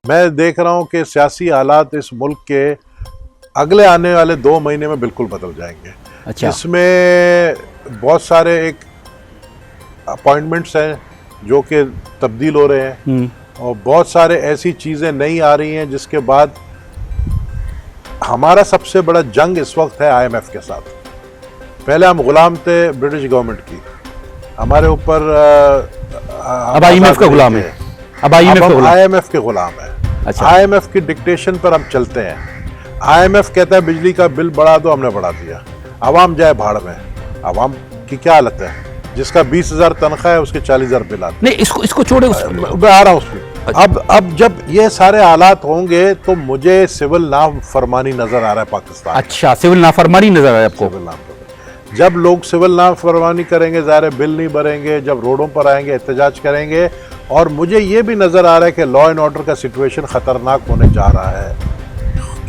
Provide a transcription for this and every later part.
मैं देख रहा हूं कि सियासी हालात इस मुल्क के अगले आने वाले 2 महीने में बिल्कुल बदल जाएंगे। अच्छा। इसमें बहुत सारे एक अपॉइंटमेंट्स हैं जो कि तब्दील हो रहे हैं और बहुत सारे ऐसी चीज़ें नई आ रही हैं जिसके बाद हमारा सबसे बड़ा जंग इस वक्त है IMF के साथ। पहले हम गुलाम थे ब्रिटिश गवर्नमेंट की, हमारे ऊपर अब IMF का गुलाम है। अब IMF के गुलाम है। अच्छा। IMF की डिक्टेशन पर हम चलते हैं। IMF कहता है बिजली का बिल बढ़ा दो, हमने बढ़ा दिया। आवाम जाए भाड़ में। आवाम की क्या हालत है? जिसका 20,000 तनख्वाह है उसके 40,000 बिल आते। नहीं, इसको छोड़े, मैं आ रहा हूँ उसमें। अब जब ये सारे हालात होंगे तो मुझे सिविल नाफरमानी नजर आ रहा है पाकिस्तान। अच्छा, सिविल नाफरमानी नजर आ रहा है आपको? सिविल नाफरमानी, जब लोग सिविल नाफरमानी करेंगे, ज़ाहिर है बिल नहीं भरेंगे, जब रोडों पर आएंगे, एहतजाज करेंगे। और मुझे ये भी नजर आ रहा है कि लॉ एंड ऑर्डर का सिचुएशन खतरनाक होने जा रहा है।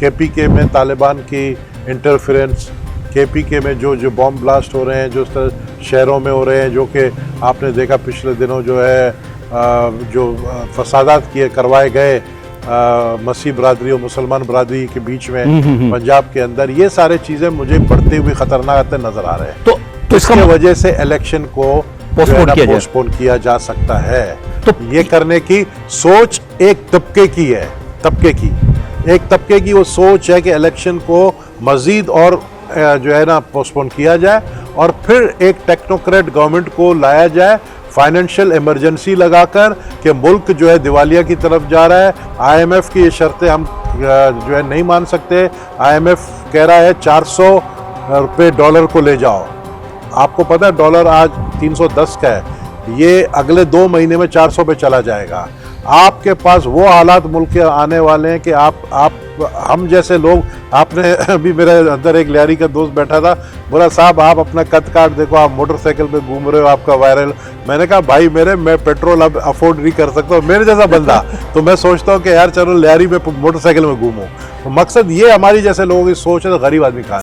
KPK में तालिबान की इंटरफेरेंस, KPK में जो बॉम्ब ब्लास्ट हो रहे हैं, जो इस तरह शहरों में हो रहे हैं, जो कि आपने देखा पिछले दिनों जो है जो फसादात करवाए गए मसीह बरादरी और मुसलमान बरादरी के बीच में पंजाब के अंदर, ये सारे चीज़ें मुझे बढ़ते हुए खतरनाक नजर आ रहे हैं। तो इसकी वजह से इलेक्शन को पोस्टपोन किया जा सकता है। तो ये करने की सोच एक तबके की है, एक तबके की वो सोच है कि इलेक्शन को मजीद और जो है ना पोस्टपोन किया जाए और फिर एक टेक्नोक्रेट गवर्नमेंट को लाया जाए, फाइनेंशियल इमरजेंसी लगाकर कि मुल्क जो है दिवालिया की तरफ जा रहा है। IMF की ये शर्तें हम जो है नहीं मान सकते। IMF कह रहा है 400 रुपये डॉलर को ले जाओ। आपको पता है डॉलर आज 310 का है, ये अगले 2 महीने में 400 पे चला जाएगा। आपके पास वो हालात मुल्क के आने वाले हैं कि हम जैसे लोग, आपने अभी मेरे अंदर एक लियारी का दोस्त बैठा था, बोला साहब आप अपना कद काट देखो, आप मोटरसाइकिल पे घूम रहे हो, आपका वायरल। मैंने कहा भाई मैं पेट्रोल अब अफोर्ड नहीं कर सकता, मेरे जैसा बंदा तो मैं सोचता हूँ कि यार चलो लियारी में मोटरसाइकिल में घूमूं। तो मकसद ये हमारी जैसे लोगों की सोच है, तो गरीब आदमी कहाँ